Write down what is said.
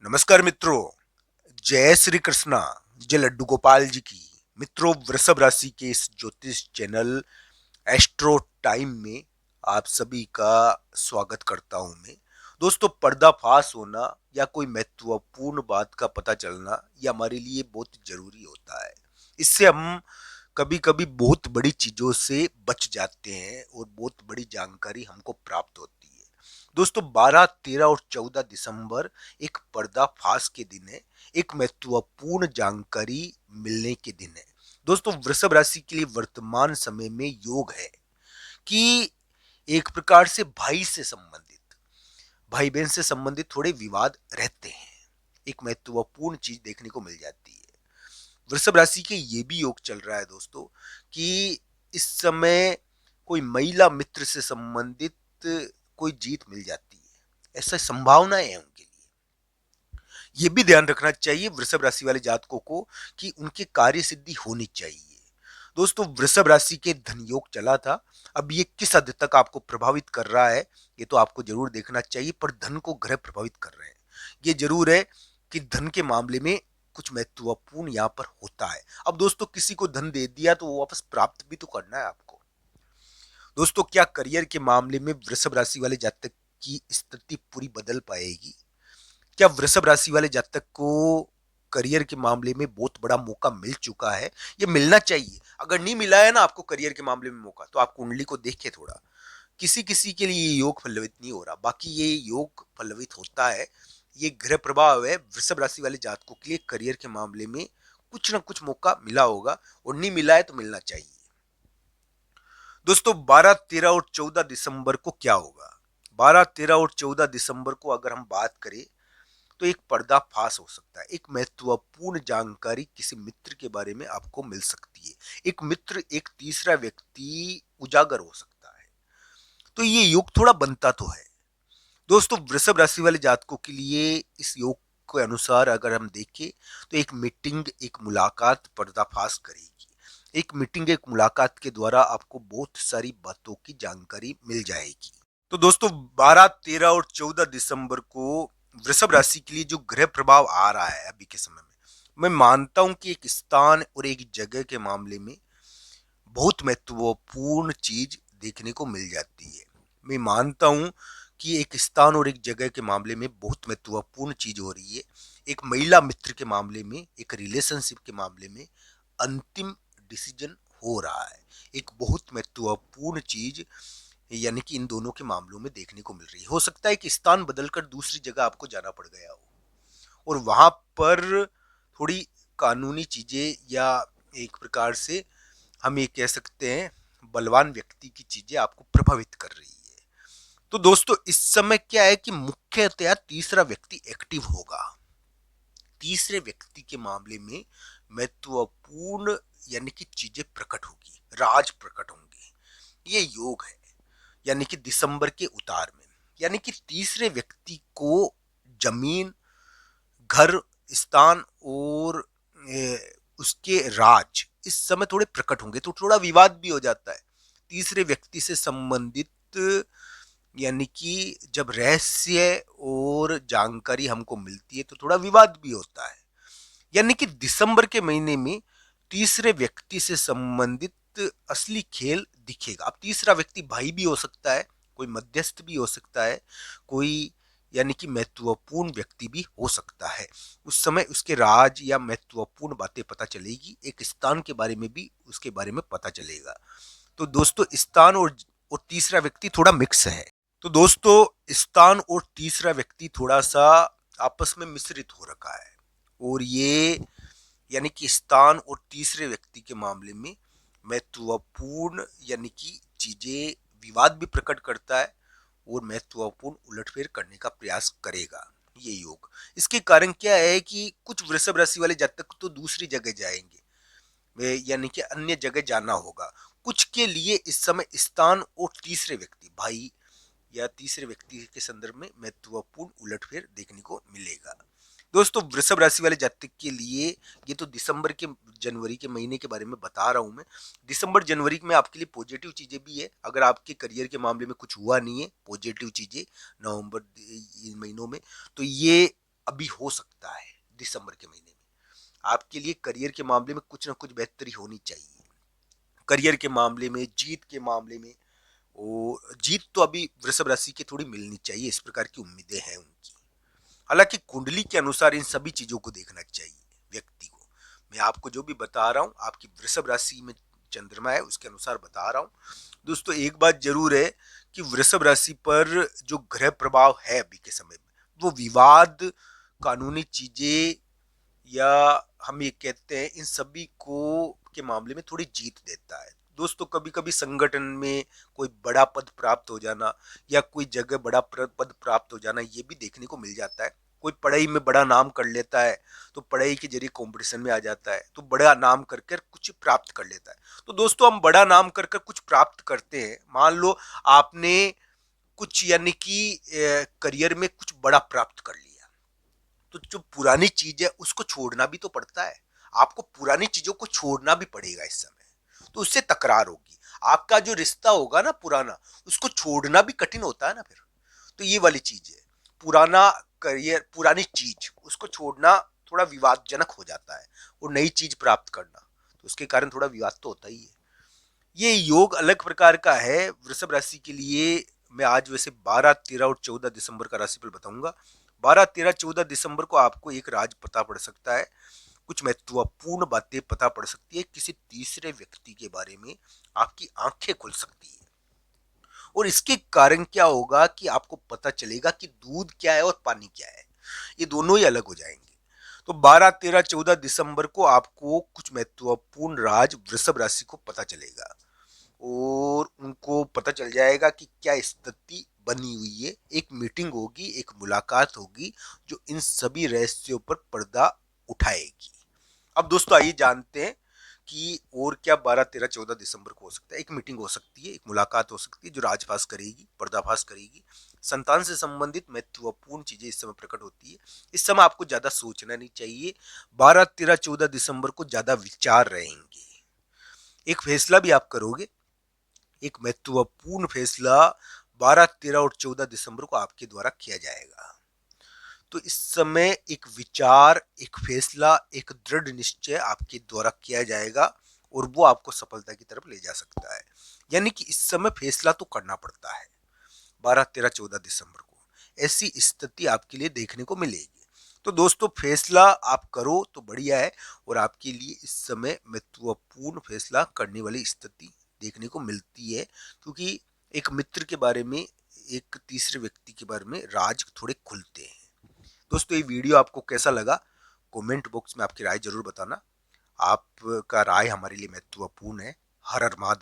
नमस्कार मित्रों। जय श्री कृष्णा। जय लड्डू गोपाल जी की। मित्रों, वृषभ राशि के इस ज्योतिष चैनल एस्ट्रो टाइम में आप सभी का स्वागत करता हूं मैं। दोस्तों, पर्दाफाश होना या कोई महत्वपूर्ण बात का पता चलना यह हमारे लिए बहुत जरूरी होता है। इससे हम कभी कभी बहुत बड़ी चीजों से बच जाते हैं और बहुत बड़ी जानकारी हमको प्राप्त होती है। दोस्तों, 12, 13 और 14 दिसंबर एक पर्दाफाश के दिन है। एक महत्वपूर्ण जानकारी मिलने के दिन है। दोस्तों, वृषभ राशि के लिए वर्तमान समय में योग है कि एक प्रकार से भाई बहन से संबंधित थोड़े विवाद रहते हैं। एक महत्वपूर्ण चीज देखने को मिल जाती है। वृषभ राशि के ये भी योग चल रहा है दोस्तों कि इस समय कोई महिला मित्र से संबंधित कोई जीत मिल जाती है। ऐसा संभावनाएं हैं उनके लिए। ये भी ध्यान रखना चाहिए वृषभ राशि वाले जातकों को कि उनके कार्य सिद्धि होनी चाहिए। दोस्तों, वृषभ राशि के धन योग चला था। अब ये किस हद तक आपको प्रभावित कर रहा है ये तो आपको जरूर देखना चाहिए, पर धन को ग्रह प्रभावित कर रहे हैं। ये जरूर है कि धन के मामले में कुछ महत्वपूर्ण यहाँ पर होता है। अब दोस्तों, किसी को धन दे दिया तो वो वापस प्राप्त भी तो करना है आपको। दोस्तों, क्या करियर के मामले में वृषभ राशि वाले जातक की स्थिति पूरी बदल पाएगी? क्या वृषभ राशि वाले जातक को करियर के मामले में बहुत बड़ा मौका मिल चुका है? ये मिलना चाहिए। अगर नहीं मिला है ना आपको करियर के मामले में मौका, तो आप कुंडली को देखिए थोड़ा। किसी किसी के लिए ये योग फलवित नहीं हो रहा, बाकी ये योग फलवित होता है। ये ग्रह प्रभाव है। वृषभ राशि वाले जातकों के लिए करियर के मामले में कुछ ना कुछ मौका मिला होगा, और नहीं मिला है तो मिलना चाहिए। दोस्तों, 12, 13 और 14 दिसंबर को क्या होगा? 12, 13 और 14 दिसंबर को अगर हम बात करें तो एक पर्दाफाश हो सकता है। एक महत्वपूर्ण जानकारी किसी मित्र के बारे में आपको मिल सकती है। एक मित्र, एक तीसरा व्यक्ति उजागर हो सकता है। तो ये योग थोड़ा बनता तो है। दोस्तों, वृषभ राशि वाले जातकों के लिए इस योग के अनुसार अगर हम देखें तो एक मीटिंग, एक मुलाकात पर्दाफाश करेगी। एक मीटिंग, एक मुलाकात के द्वारा आपको बहुत सारी बातों की जानकारी मिल जाएगी। तो दोस्तों, 12, 13 और 14 दिसंबर को वृषभ राशि के लिए जो ग्रह प्रभाव आ रहा है अभी के समय में, मैं मानता हूं कि एक स्थान और एक जगह के मामले में बहुत महत्वपूर्ण चीज देखने को मिल जाती है। मैं मानता हूं कि एक स्थान और एक जगह के मामले में बहुत महत्वपूर्ण चीज हो रही है। एक महिला मित्र के मामले में, एक रिलेशनशिप के मामले में अंतिम डिसीजन हो रहा है। एक बहुत महत्वपूर्ण चीज यानी कि इन दोनों के मामलों में देखने को मिल रही है। हो सकता है कि स्थान बदलकर दूसरी जगह आपको जाना पड़ गया हो, और वहां पर थोड़ी कानूनी चीजें या एक प्रकार से हम ये कह सकते हैं बलवान व्यक्ति की चीजें आपको प्रभावित कर रही है। तो दोस्तों, इस समय क्या है कि मुख्यतया तीसरा व्यक्ति एक्टिव होगा। तीसरे व्यक्ति के मामले में महत्वपूर्ण यानी कि चीजें प्रकट होगी, राज प्रकट होंगे। ये योग है यानी कि दिसंबर के उतार में, यानी कि तीसरे व्यक्ति को जमीन, घर, स्थान और उसके राज इस समय थोड़े प्रकट होंगे, तो थोड़ा विवाद भी हो जाता है। तीसरे व्यक्ति से संबंधित यानी कि जब रहस्य और जानकारी हमको मिलती है तो थोड़ा विवाद भी होता है। यानी कि दिसंबर के महीने में तीसरे व्यक्ति से संबंधित असली खेल दिखेगा। अब तीसरा व्यक्ति भाई भी हो सकता है, कोई मध्यस्थ भी हो सकता है, कोई यानी कि महत्वपूर्ण व्यक्ति भी हो सकता है। उस समय उसके राज या महत्वपूर्ण बातें पता चलेगी। एक स्थान के बारे में भी उसके बारे में पता चलेगा। तो दोस्तों, स्थान और तीसरा व्यक्ति थोड़ा मिक्स है। तो दोस्तों, स्थान और तीसरा व्यक्ति थोड़ा सा आपस में मिश्रित हो रखा है, और ये यानी कि स्थान और तीसरे व्यक्ति के मामले में महत्वपूर्ण यानी कि चीजें विवाद भी प्रकट करता है और महत्वपूर्ण उलटफेर करने का प्रयास करेगा ये योग। इसके कारण क्या है कि कुछ वृषभ राशि वाले जातक तो दूसरी जगह जाएंगे, यानी कि अन्य जगह जाना होगा। कुछ के लिए इस समय स्थान और तीसरे व्यक्ति, भाई या तीसरे व्यक्ति के संदर्भ में महत्वपूर्ण उलटफेर देखने को मिलेगा। दोस्तों, वृषभ राशि वाले जातक के लिए ये तो दिसंबर के, जनवरी के महीने के बारे में बता रहा हूं मैं। दिसंबर जनवरी में आपके लिए पॉजिटिव चीजें भी है। अगर आपके करियर के मामले में कुछ हुआ नहीं है, पॉजिटिव चीजें नवंबर इन महीनों में, तो ये अभी हो सकता है दिसंबर के महीने में। आपके लिए करियर के मामले में कुछ ना कुछ बेहतरी होनी चाहिए। करियर के मामले में, जीत के मामले में, वो जीत तो अभी वृषभ राशि की थोड़ी मिलनी चाहिए, इस प्रकार की उम्मीदें हैं उनकी। हालांकि कुंडली के अनुसार इन सभी चीजों को देखना चाहिए व्यक्ति को। मैं आपको जो भी बता रहा हूं, आपकी वृषभ राशि में चंद्रमा है उसके अनुसार बता रहा हूं। दोस्तों एक बात जरूर है कि वृषभ राशि पर जो ग्रह प्रभाव है अभी के समय में, वो विवाद, कानूनी चीजें, या हम ये कहते हैं इन सभी को के मामले में थोड़ी जीत देता है। दोस्तों कभी कभी संगठन में कोई बड़ा पद प्राप्त हो जाना, या कोई जगह बड़ा पद प्राप्त हो जाना, ये भी देखने को मिल जाता है। कोई पढ़ाई में बड़ा नाम कर लेता है, तो पढ़ाई के जरिए कंपटीशन में आ जाता है, तो बड़ा नाम कर कर कुछ प्राप्त कर लेता है। तो दोस्तों हम बड़ा नाम कर कर कुछ प्राप्त करते हैं, मान लो आपने कुछ यानी कि करियर में कुछ बड़ा प्राप्त कर लिया, तो जो पुरानी चीज है उसको छोड़ना भी तो पड़ता है। आपको पुरानी चीजों को छोड़ना भी पड़ेगा इस समय, तो उससे तकरार होगी। आपका जो रिश्ता होगा ना पुराना, उसको छोड़ना भी कठिन होता है ना फिर। तो ये वाली चीज है, पुराना करियर, पुरानी चीज उसको छोड़ना थोड़ा विवादजनक हो जाता है, और नई चीज प्राप्त करना, तो उसके कारण थोड़ा विवाद तो होता ही है। ये योग अलग प्रकार का है वृषभ राशि के लिए। मैं आज वैसे 12, 13 और 14 दिसंबर का राशिफल बताऊंगा। 12, 13, 14 दिसंबर को आपको एक राज पता पड़ सकता है, कुछ महत्वपूर्ण बातें पता पड़ सकती है, किसी तीसरे व्यक्ति के बारे में आपकी आंखें खुल सकती है। और इसके कारण क्या होगा कि आपको पता चलेगा कि दूध क्या है और पानी क्या है, ये दोनों ही अलग हो जाएंगे। तो 12, 13, 14 दिसंबर को आपको कुछ महत्वपूर्ण राज वृषभ राशि को पता चलेगा, और उनको पता चल जाएगा कि क्या स्थिति बनी हुई है। एक मीटिंग होगी, एक मुलाकात होगी, जो इन सभी रहस्यों पर पर्दा उठाएगी। अब दोस्तों आइए जानते हैं कि और क्या 12, 13, 14 दिसंबर को हो सकता है। एक मीटिंग हो सकती है, एक मुलाकात हो सकती है जो राजफाश करेगी, पर्दाफाश करेगी। संतान से संबंधित महत्वपूर्ण चीजें इस समय प्रकट होती है। इस समय आपको ज्यादा सोचना नहीं चाहिए। 12, 13, 14 दिसंबर को ज्यादा विचार रहेंगे। एक फैसला भी आप करोगे, एक महत्वपूर्ण फैसला 12, 13 और 14 दिसंबर को आपके द्वारा किया जाएगा। तो इस समय एक विचार, एक फैसला, एक दृढ़ निश्चय आपके द्वारा किया जाएगा, और वो आपको सफलता की तरफ ले जा सकता है। यानी कि इस समय फैसला तो करना पड़ता है 12, 13, 14 दिसंबर को, ऐसी स्थिति आपके लिए देखने को मिलेगी। तो दोस्तों फैसला आप करो तो बढ़िया है, और आपके लिए इस समय महत्वपूर्ण फैसला करने वाली स्थिति देखने को मिलती है, क्योंकि एक मित्र के बारे में, एक तीसरे व्यक्ति के बारे में राज थोड़े खुलते हैं। दोस्तों ये वीडियो आपको कैसा लगा, कमेंट बॉक्स में आपकी राय जरूर बताना। आपका राय हमारे लिए महत्वपूर्ण है। हर हर महादेव।